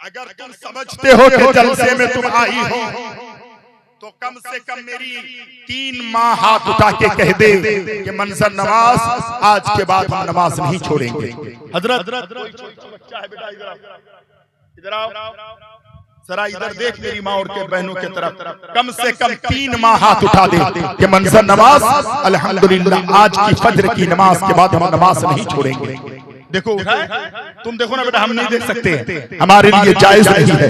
अगर तुम समझते हो कि जलसे में तुम आई हो तो कम से कम मेरी 3 माह हाथ उठा के कह दे कि मंजर नवाज आज के बाद हम नमाज नहीं छोड़ेंगे। हजरत कोई छोटा बच्चा है बेटा, इधर आओ जरा, इधर देख मेरी माँ और के बहनों की तरफ। कम से कम 3 माह हाथ उठा दे कि मंजर नवाज अल्हम्दुलिल्लाह आज की फज्र की नमाज के बाद हम नमाज नहीं छोड़ेंगे। देखो उठाए, तुम देखो ना बेटा, हम नहीं देख सकते, हमारे लिए जायज नहीं है,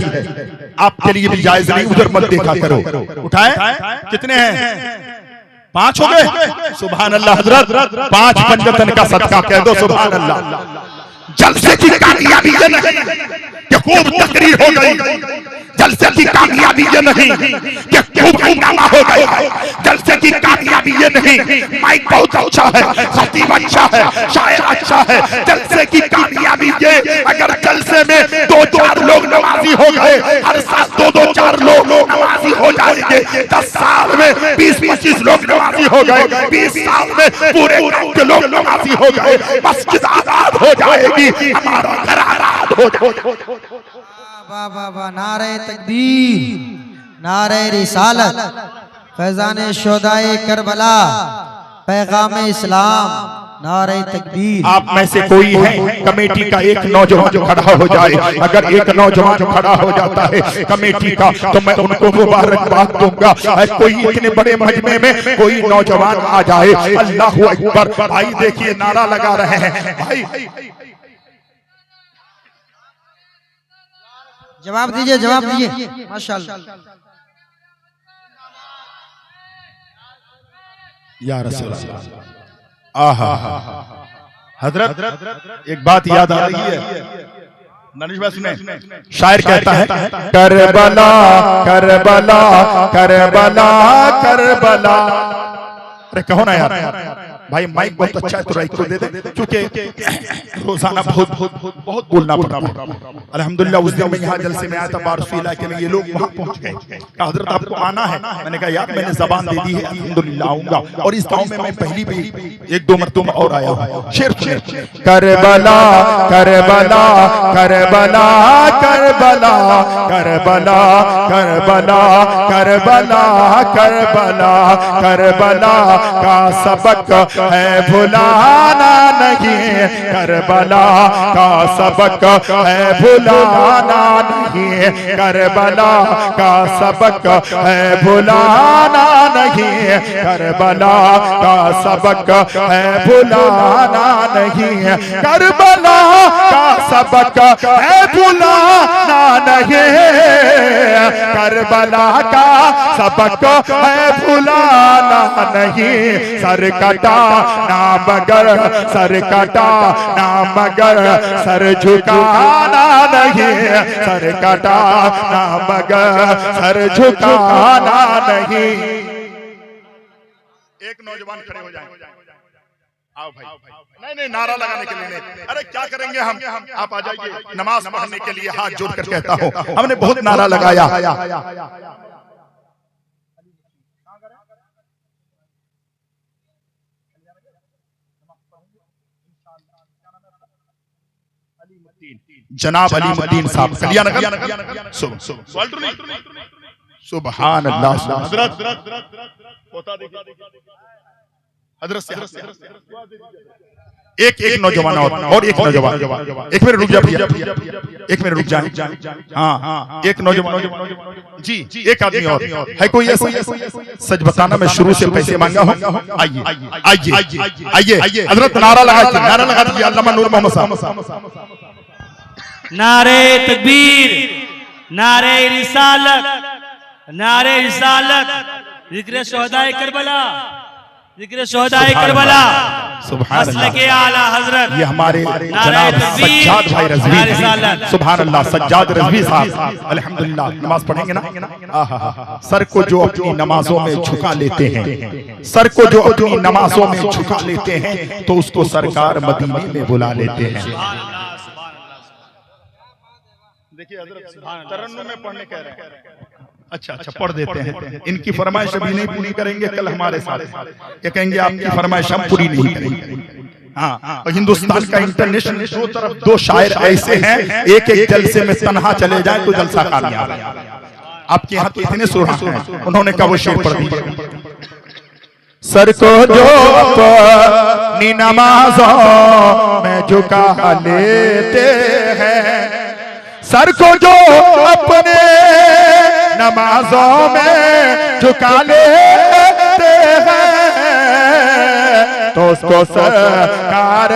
आपके लिए भी जायज नहीं, उधर मत देखा करो। उठाए, कितने हैं? 5 हो गए। सुभान अल्लाह। हजरत 5 पंजतन का सदका कह दो सुभान अल्लाह। जलसे की कामयाबी ये नहीं कि खूब तकरीर हो गई, जलसे की कामयाबी ये नहीं कि खूब हंगामा हो गया, जलसे की कामयाबी ये नहीं माइक बहुत अच्छा है, खतीब अच्छा है, शायर अच्छा है। जलसे की कामयाबी ये अगर जलसे में 2-4 लोग नमाजी हो गए, हर साल 2-4 लोग नमाजी हो जाएंगे, 10 साल में 20-25 लोग नमाजी हो गए, 20 साल में पूरे गांव के लोग नमाजी हो गए, मस्जिद आबाद हो जाएगी, हमारा घर आबाद हो जाएगा। वाह वाह वाह, नारे तकबीर, नारे रिसालत, फैजान शोदाए करबला, पैगाम इस्लाम, नारे तकबीर। आप में से कोई है कमेटी का एक नौजवान जो खड़ा हो जाए, अगर एक नौजवान खड़ा हो जाता है कमेटी का तो मैं उनको मुबारकबाद दूंगा। कोई इतने बड़े मजमे में कोई नौजवान आ जाए, अल्लाह अकबर। भाई देखिए नारा लगा रहे हैं भाई, जवाब दीजिए, जवाब दीजिए माशाअल्लाह। या रसूल अल्लाह। आहा हजरत एक बात याद आ रही है, ननीश भाई सुने, शायर कहता है करबला करबला करबला करबला। अरे कहो ना यार भाई, माइक बहुत अच्छा है तो राइट को दे दे, क्योंकि रोजाना बहुत बोलना पड़ता है। अल्हम्दुलिल्लाह उस दिन मैं यहाँ जलसे में आया था बारसूं इलाके में, ये लोग वहाँ पहुँच गए, कहा हजरत आपको आना है, मैंने कहा यार मैंने जबान दे दी है, अल्हम्दुलिल्लाह आऊंगा। और इस गाँव में मैं पहली भी 1-2 मरतबा और आया हूँ। शेर सुने, Karbala Karbala Karbala Karbala Karbala Karbala Karbala Karbala Karbala का सबक है भुलाना नहीं, करबला का सबक है भुलाना नहीं, करबला का सबक है भुलाना नहीं, करबला का सबक है भुलाना नहीं, करबला का सबक है भुलाना नहीं, करबला का सबक है भुलाना नहीं। सर कटा ना मगर, सर कटा ना मगर, सर झुकाना नहीं, सर कटा ना मगर, सर झुकाना नहीं। एक नौजवान खड़े हो जाए, आओ भाई। नहीं नारा लगाने के लिए नहीं, अरे क्या करेंगे हम, आप आ जाइए। नमाज पढ़ने के लिए हाथ जोड़कर कहता हूँ, हमने बहुत नारा लगाया। जनाब अलीमुद्दीन साहब कलियानगर, सुभान अल्लाह। एक नौजवान और एक नौजवान, एक मिनट रुक जा भैया, एक मिनट रुक जाए। हाँ एक नौजवान जी, एक आदमी और है कोई ऐसा? सच बताना मैं शुरू से पैसे मांगा हूँ। आइए आइए आइए आइए, हजरत नारा लगा दीजिए, अल्लामा नूर मोहम्मद साहब। नारे तकबीर, नारे रिसालत, नारे रिसालत, जिक्र शोहदाए करबला, जिक्र शोहदाए करबला, सुभान अल्लाह। आला हजरत ये हमारे जनाब सज्जाद भाई रज़वी, सुभान अल्लाह, सज्जाद रज़वी साहब अल्हम्दुलिल्लाह नमाज पढ़ेंगे ना। सर को जो अपनी नमाजों में झुका लेते हैं, सर को जो अपनी नमाजों में झुका लेते हैं तो उसको सरकार मदीने में बुला लेते हैं। देखिए हजरत तरन्नुम में पढ़ने कह रहे हैं, अच्छा पढ़ देते हैं। इनकी फरमाइश अभी नहीं पूरी करेंगे, कल हमारे साथ ये कहेंगे आपकी फरमाइश हम पूरी नहीं करेंगे। हाँ, और हिंदुस्तान का इंटरनेशनल दो तरफ दो शायर ऐसे हैं, एक एक जलसे में तन्हा चले जाए तो जलसा कामयाब है। आपके यहाँ तो इतने सुर हैं, उन्होंने कहा वो शेर पढ़ दिया। सर को जो अपनी नमाजों में झुका लेते हैं, सर को जो अपने नमाजों में झुका लेते हैं, तो उसको सरकार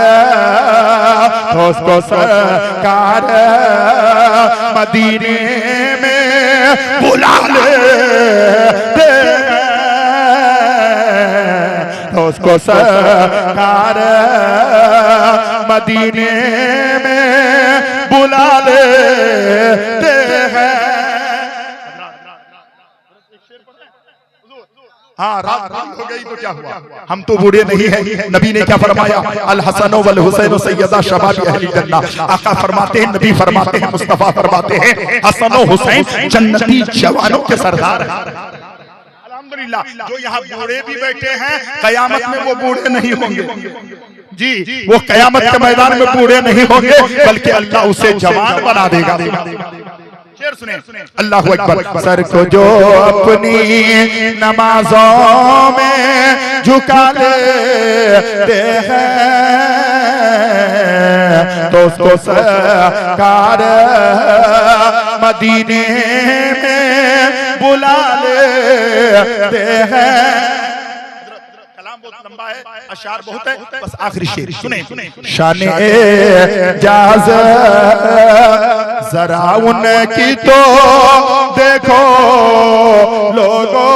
मदीने में बुला लेते हैं, तो उसको सरकार मदीने में बुला लेते हैं। हाँ, रात हो गई तो क्या हुआ, हम तो बूढ़े नहीं हैं। नबी ने क्या फरमाया, अल हसन वल हुसैन सैयदा शबाब अहली जन्नह। आका फरमाते हैं, नबी फरमाते हैं, मुस्तफा फरमाते हैं, हसन और हुसैन जन्नती जवानों के सरदार हैं। अल्हम्दुलिल्लाह, जो यहाँ बूढ़े भी बैठे हैं, कयामत में वो बूढ़े नहीं होंगे जी, वो कयामत के मैदान में बूढ़े नहीं होंगे, बल्कि अल्लाह उसे जवान बना देगा। शेर सुने, अल्लाहु अकबर। सर को जो अपनी नमाजों में झुका लेते हैं, तो उसको सरकार मदीने में बुला लेते हैं। बहुत लंबा है, अशार बहुत है, बस आखिरी शेर सुने। शान एजाज जरा उनकी तो देखो लोगों,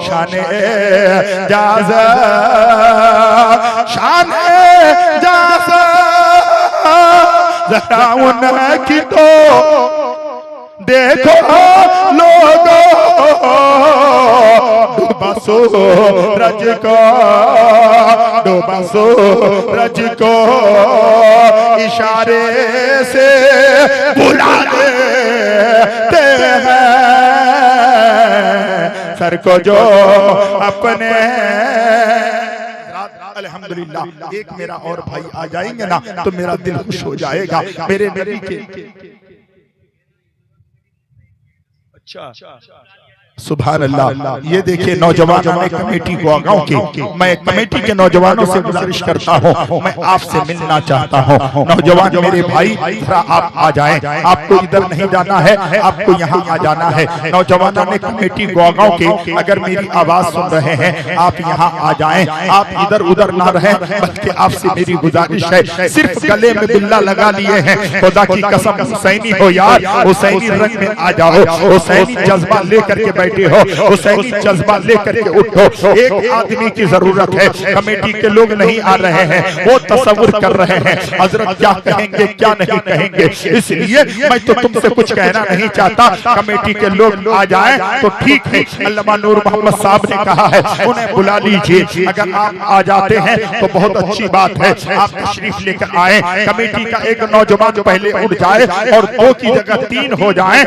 शान एजाज जरा उनकी तो देखो लोगों, डूबा सूरज सूरज को इशारे से बुला लेते हैं, सर को जो अपने। अल्हम्दुलिल्लाह, एक मेरा और भाई आ जाएंगे ना तो मेरा दिल खुश हो जाएगा। मेरे नबी के सुभान अल्लाह। ये देखिए नौजवान, मैं कमेटी गाँव के, मैं कमेटी के नौजवानों से गुजारिश करता हूँ, मैं आपसे मिलना चाहता हूँ। नौजवान मेरे भाई, जरा आप आ जाएं, आपको इधर नहीं जाना है, आपको यहाँ आ जाना है। नौजवानों ने कमेटी गाँव के, अगर मेरी आवाज सुन रहे हैं, आप यहाँ आ जाएं, आप इधर उधर ना रहें, बल्कि आपसे मेरी गुजारिश है, सिर्फ गले में बिल्ला लगा लिए हैं, खुदा की कसम हुसैनी हो यार, हुसैनी रंग में आ जाओ, हुसैनी जज्बा लेकर के हो, हुसैनी जज्बा लेकर के उठो। एक आदमी की जरूरत है, कमेटी के लोग नहीं आ रहे हैं, वो तसव्वुर कर रहे हैं हजरत क्या कहेंगे क्या नहीं कहेंगे, इसलिए मैं तो तुमसे कुछ कहना नहीं चाहता। कमेटी के लोग आ जाएं तो ठीक है, अल्लामा नूर मोहम्मद साहब ने कहा है, उन्हें बुला लीजिए। अगर आप आ जाते हैं तो बहुत अच्छी बात है, आप तशरीफ लेकर आए। कमेटी का एक नौजवान पहले उठ जाए और 2 की जगह 3 हो जाए,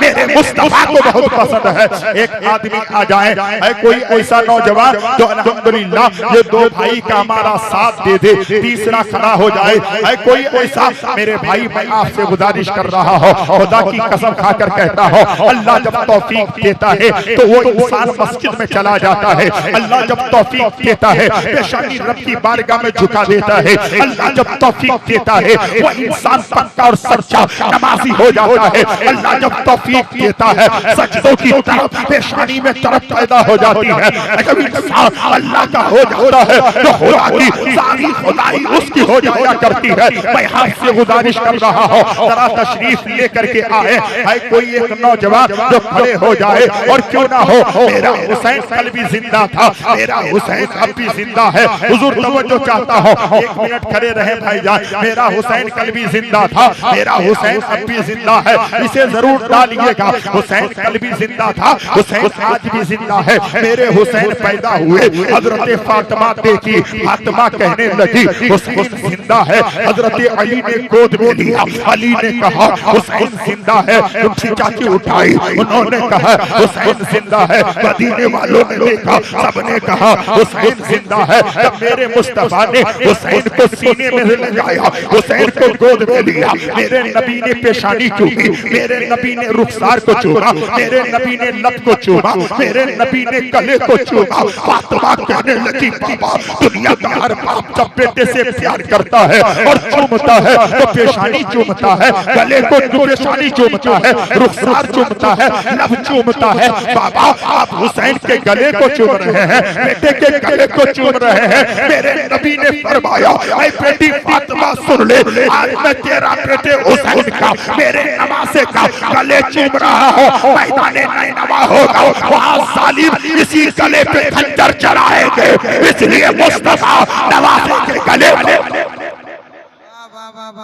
मेरे मुस्तफा को बहुत पसंद है। एक आदमी आ जाए, है कोई ऐसा नौजवान जो अल्हम्दुलिल्लाह ये 2 भाई का हमारा साथ दे दे, तीसरा खड़ा हो जाए। है कोई ऐसा मेरे भाई, मैं आपसे गुजारिश कर रहा हूँ, खुदा की कसम खाकर कहता हूँ, अल्लाह जब तौफीक देता है तो वो इंसान मस्जिद में चला जाता है। अल्लाह जब तौफीक देता है पेशानी रब की बारगाह में झुका देता है। अल्लाह जब तौफीक देता है वो इंसान पक्का और सच्चा नमाजी हो जाता है। अल्लाह जब तौफीक देता है सजदों की तरफ पेशानी में तरफ पैदा हो जाती है। जब इंसान अल्लाह का हो जाता है तो खुदा की सारी खुदाई उसकी हो जाया करती है। मैं आपसे गुजारिश कर रहा हूँ, जरा तशरीफ लेकर के आए। है कोई एक नौजवान जो खड़े हो जाए, और क्यों ना हो, मेरा हुसैन कल भी जिंदा था, मेरा हुसैन अब भी जिंदा है। हुजूर तवज्जो चाहता हूँ, 1 मिनट खड़े रहे भाईजान। मेरा हुसैन कल भी जिंदा था, मेरा हुसैन अब भी जिंदा है, इसे जरूर डालिएगा। हुसैन कल भी जिंदा था, हुसैन आज भी जिंदा है। मेरे हुसैन पैदा हुए, हजरत फातिमा देखी, फातिमा कहने लगी हुसैन जिंदा है। हजरत अली ने गोद में लिया, अली ने कहा हुसैन जिंदा है। उनकी चाची उठाई, उन्होंने कहा हुसैन जिंदा है। मदीने वालों ने देखा, सबने कहा हुसैन जिंदा है। जब मेरे मुस्तफा ने हुसैन को सीने में लगाया, हुसैन को गोद में लिया, मेरे नबी ने पेशानी चूमी, मेरे नबी ने रुखसार को चूमा, मेरे नबी ने लब को चूमा, मेरे नबी ने गले को चूमा। फातिमा कहने लगी बाबा, दुनिया का हर बाप जब बेटे से प्यार करता है और चूमता है तो पेशानी चूमता है, गले को पेशानी चूमता है, रुखसार चूमता है, लब चूमता है। बाबा आप हुसैन के गले को चूम रहे हैं, बेटे के गले को चूम रहे हैं। मेरे नबी ने फरमाया ऐ बेटी फातिमा सुन ले, आज मैं तेरा बेटे हुसैन का, मेरे नवासे का गले चूम रहा हो। मैदाने नैनवा होगा, वहां जालिम इसी गले पे खंजर चलाएंगे। इसलिए मुस्तफा नवासे के गले में।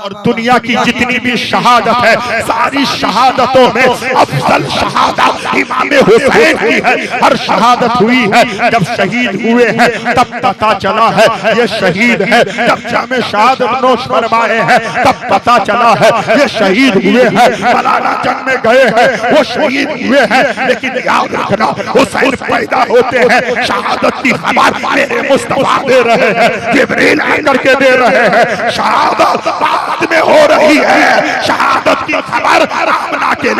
और दुनिया की जितनी भी शहादत है, सारी शहादतों में अफजल शहादत इमाम हुसैन की है। हर शहादत हुई है जब शहीद हुए हैं तब पता चला है ये शहीद है। जब जामे शहादत नोश फरमाए हैं तब पता चला है ये शहीद हुए हैं। मलाना जंग में गए हैं, वो शहीद हुए हैं। लेकिन याद रखना, हुसैन पैदा होते हैं, शहादत की खबर मेरे मुस्तफा दे रहे हैं, जिब्रील आकर के दे रहे हैं। शहादत बाद में हो रही है, शहादत की खबर आमना के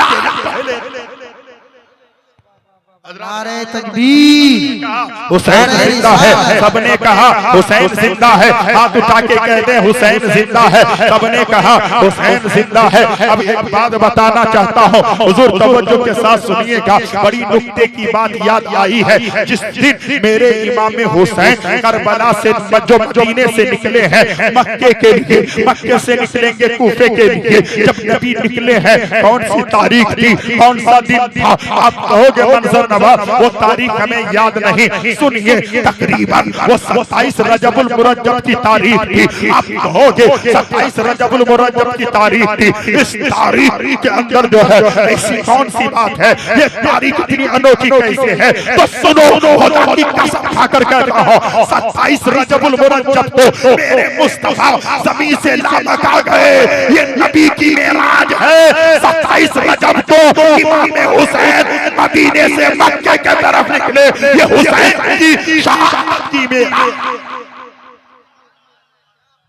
नारे तकबीर, हुसैन जिंदा है। सबने कहा हुसैन जिंदा है, हाथ उठा के कह दे हुसैन जिंदा है। सबने कहा हुसैन जिंदा है। अब एक बात बताना चाहता हूँ, हुजूर तवज्जो के साथ सुनिएगा, बड़ी नुक्ते की बात याद आई है। जिस दिन मेरे इमाम हुसैन करबला से जो मदीने से निकले हैं मक्के के लिए, मक्के से निकलेंगे कूफे के लिए, जब नबी निकले हैं कौन सी तारीख थी, कौन सा दिन था? आप कहोगे मंजर वो तारीख हमें याद नहीं। सुनिए, तकरीबन वो 27 रजबुल मुरज्जब की तारीख थी। आप कहोगे 27 रजबुल मुरज्जब की तारीख थी। इस तारीख के अंदर जो है ऐसी कौन सी बात है, ये तारीख इतनी अनोखी कैसे है? तो सुनो, खुदा की कसम खाकर कहता हूं, 27 रजबुल मुरज्जब को मेरे मुस्तफा ज़मीन से लामक आ गए। ये नबी की मेराज है। 27 रजब को इमाम हुसैन मदीने से मक्के के तरफ निकले। ये हुसैन की शहादत की मेराज।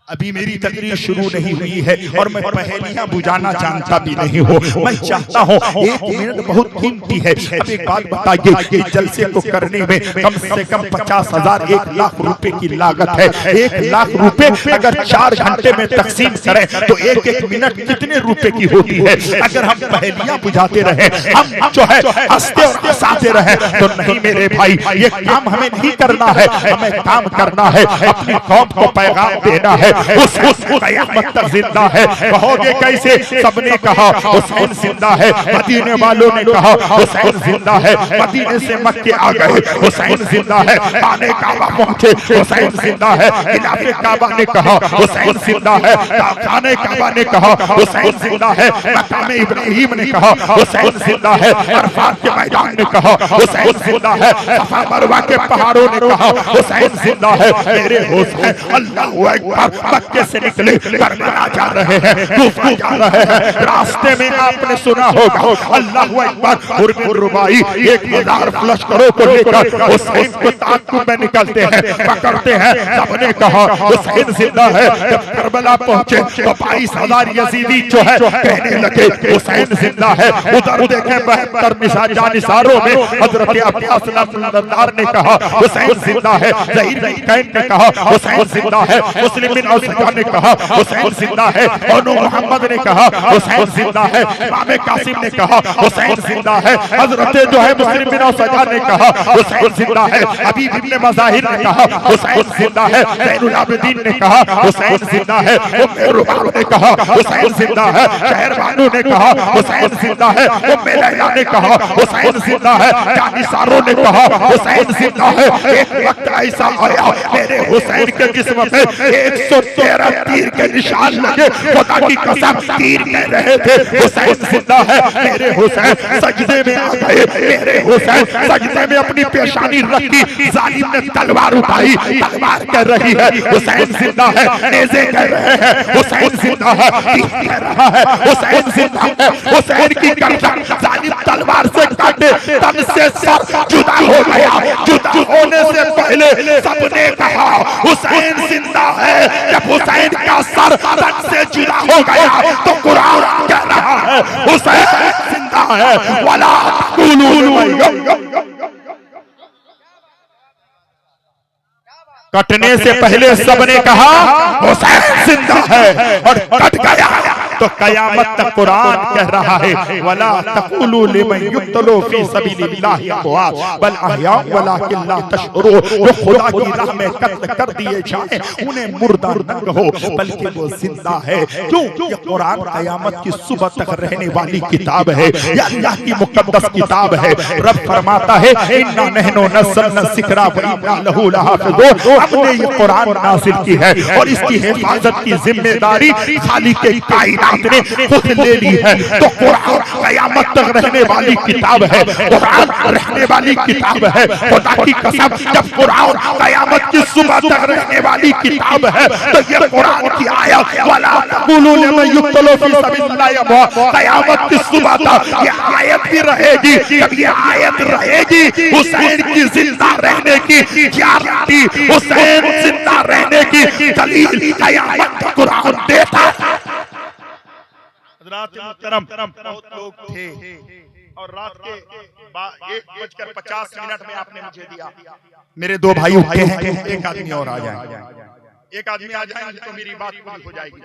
अभी मेरी तकरीर शुरू नहीं हुई है और मैं पहेलियां बुझाना जानता भी नहीं हूँ। मैं चाहता हूँ 1 मिनट बहुत कीमती है। अब एक बात बताइए, इस जलसे को करने में कम से कम 50,000 1 लाख रुपए की लागत है। 1 लाख रुपए अगर 4 घंटे में तकसीम करें तो 1-1 मिनट कितने रुपए की होती है? अगर हम पहेलियां बुझाते रहे, हम जो है हंसते और हंसाते रहे तो नहीं मेरे भाई, ये काम हमें नहीं करना है। हमें काम करना है, अपनी कौम को पैगाम देना है। उस कयामत तक जिंदा है। कहोगे कैसे? सबने कहा हुसैन जिंदा है। मदीने वालों ने कहा हुसैन जिंदा है। मदीने से मक्के आ गए, हुसैन जिंदा है। खाने काबा पहुंचे, हुसैन जिंदा है। खिलाफे काबा ने कहा हुसैन जिंदा है। खाने काबा ने कहा हुसैन जिंदा है। मकाम इब्राहिम ने कहा हुसैन जिंदा है। अरफात के मैदान ने कहा हुसैन जिंदा है। सफा मरवा के पहाड़ों ने कहा हुसैन जिंदा है। मेरे हुसैन अल्लाहू अकबर मक्के से निकले, करबला जा रहे हैं, कूफा जा रहे हैं। रास्ते में आपने सुना होगा अल्लाहू अकबर रुबाई 1000 लश्करों को लेकर हुसैन को ताक़ुब में निकलते हैं, पकड़ते हैं। सबने कहा हुसैन जिंदा है। जब करबला पहुंचे तो 22,000 यजीदी जो है कहने लगे हुसैन जिंदा है। उधर देखें 72 जानिसारों में हजरत अब्बास लम्बरदार ने कहा हुसैन जिंदा है। ज़हीर बिन कैन ने कहा हुसैन जिंदा है। मुस्लिम बिन औसका ने कहा हुसैन जिंदा है। बनु मोहम्मद ने कहा हुसैन जिंदा है। इमाम कासिम ने कहा हुसैन जिंदा है। हजरत जो है मुस्लिम बिन औसका ने कहा हुसैन जिंदा है। हबीब इब्न मज़ाहिर ने कहा हुसैन जिंदा है। ज़ैनुल आबिदीन ने कहा हुसैन जिंदा है। उम्मे रुबाब ने कहा हुसैन जिंदा है। शहरबानू ने कहा हुसैन जिंदा है। उम्मे लैला ने कहा हुसैन जिंदा है। जानिसारों ने कहा हुसैन जिंदा है। एक वक्त ऐसा आया मेरे हुसैन के जिस्म पे 100 13 तीर के निशान लगे। खुदा की कसम तीर कह रहे थे हुसैन जिंदा है। मेरे हुसैन सजदे में आ गए, मेरे हुसैन सजदे में अपनी पेशानी रखी। जालिम ने तलवार उठाई, तलवार कह रही है हुसैन जिंदा है। नेज़े कह रहे हैं हुसैन जिंदा है, तीर कह रहा है हुसैन जिंदा है। हुसैन की गर्दन जालिम तलवार से काटे, तन से सर जुदा हो गया। जुदा होने से पहले सबने कहा हुसैन जिंदा है। जब हुसैन का सर तन से जुदा हो गया तो कुरान कह रहा है हुसैन जिंदा है। वला कटने से पहले सबने कहा हुसैन जिंदा है और कट गया तो कयामत तक कुरान कह रहा है वला तक़ूलू लिमन युक़्तलू फी सबीलिल्लाहि अमवात बल अहया वलाकिन ला तशउरून। वो खुदा की राह में कत्ल कर दिए जाए उन्हें मुर्दा न कहो बल्कि वो जिंदा है। क्यों? ये कुरान कयामत की सुबह तक रहने वाली किताब है, ये अल्लाह की मुकद्दस किताब है। रब फरमाता है इन्ना नहनु नज़्ज़लना ज़िक्रा व इन्ना लहू लहाफ़िज़ून। हमने ये कुरान नाज़िल की है और इसकी हिफाजत की जिम्मेदारी खालिक के कायनात ने खुद ले ली है। तो कुरान कयामत तक रहने वाली किताब है, कुरान रहने वाली किताब है। खुदा की कसम जब कुरान कयामत की सुबह तक रहने वाली किताब है तो ये कुरान की आयत वला तक़ूलू लिमन युक़्तलू फी सबीलिल्लाहि अमवात कयामत की सुबह तक ये आयत भी रहेगी। जब ये आयत रहेगी हुसैन की जिंदा रहने की गारंटी, हुसैन जिंदा रहने की दलील कयामत तक कुरान देता है। बहुत लोग थे और रात के 1:50 में आपने मुझे दिया। मेरे 2 भाई उठे हैं, एक आदमी और आ जाए, एक आदमी आ जाएंगे तो मेरी बात पूरी हो जाएगी।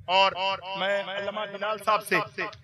और मैं अल्लामा बिलाल साहब से,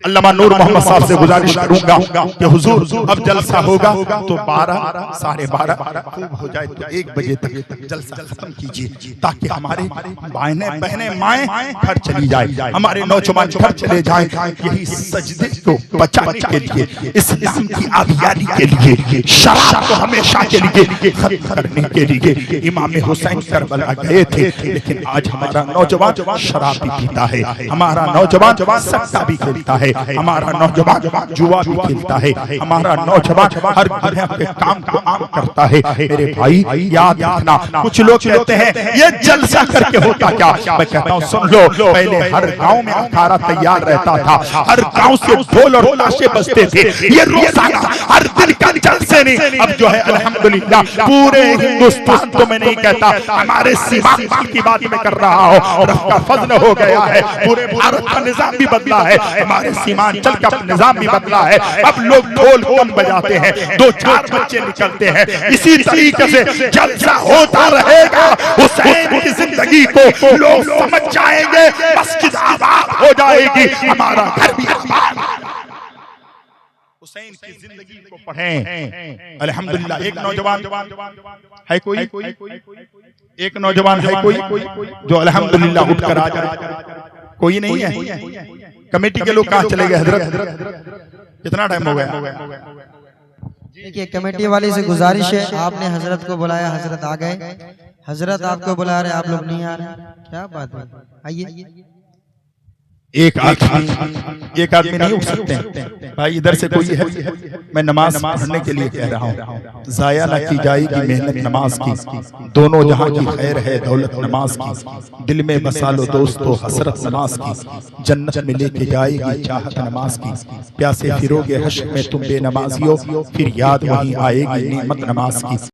अल्लामा नूर मोहम्मद साहब से गुजारिश करूंगा कि हुजूर अब जलसा होगा तो 12 साढ़े 12 खूब हो जाए तो 1 बजे तक जलसा खत्म कीजिए ताकि हमारे बहनें माएं घर चली जाए, हमारे नौजवान घर चले जाएं। यही सजदे को बचाने के लिए, इस्लाम की आबियारी के लिए, शराब को हमेशा के लिए खत्म करने के लिए इमाम हुसैन करबला गए थे। लेकिन आज हमारा नौजवान शराब भी पीता है, हमारा नौजवान सट्टा भी खेलता है, हमारा नौजवान जुआ भी खेलता है, हमारा नौजवान हर तरह के काम को आम करता है। मेरे भाई याद रखना, कुछ लोग कहते हैं ये जलसा करके होता क्या? मैं कहता हूँ सुन लो, पहले हर गांव में अखाड़ा तैयार रहता था, हर गांव से ढोल और ताशे बजते थे। ये रोजाना हर दिन का जलसे नहीं। अब जो है अल्हम्दुलिल्लाह पूरे हिंदुस्तान तो मैं नहीं कहता, हमारे सीमांचल की बात मैं कर रहा हूँ, रब का फजल हो गया है। पूरे भारत का निजाम भी बदला है, हमारे सीमांचल का निजाम भी बदला है। अब लोग ढोल कम बजाते हैं, 2-4 बच्चे निकलते हैं। इसी तरीके से जलसा होता रहेगा। हुसैन की जिंदगी को लोग समझ जाएंगे, मस्जिद आबाद हो जाएगी, हमारा घर भी आबाद। हुसैन की जिंदगी को पढ़ें। अल्हम्दुलिल्लाह एक नौजवान है, कोई एक नौजवान है कोई जो अल्हम्दुलिल्लाह उठकर आ जाए? कोई नहीं है। कमेटी के लोग कहाँ चले गए? हजरत कितना टाइम हो गया? देखिए कमेटी वाली से गुजारिश है, आपने हजरत को बुलाया, हजरत आ गए, हजरत आपको बुला रहे, आप लोग नहीं आ रहे, क्या बात है? आइए। एक आदमी नहीं उठ सकते भाई? इधर से कोई है? मैं नमाज पढ़ने के लिए कह रहा हूँ। जाया न की जाएगी मेहनत नमाज की, दोनों जहां की खैर है दौलत नमाज की। दिल में बसा लो दोस्तों हसरत नमाज की, जन्नत में लेके जाएगी चाहत नमाज की। प्यासे फिरोगे हश्र में तुम बेनमाजियो, फिर याद वहीं आएगी नेमत नमाज की।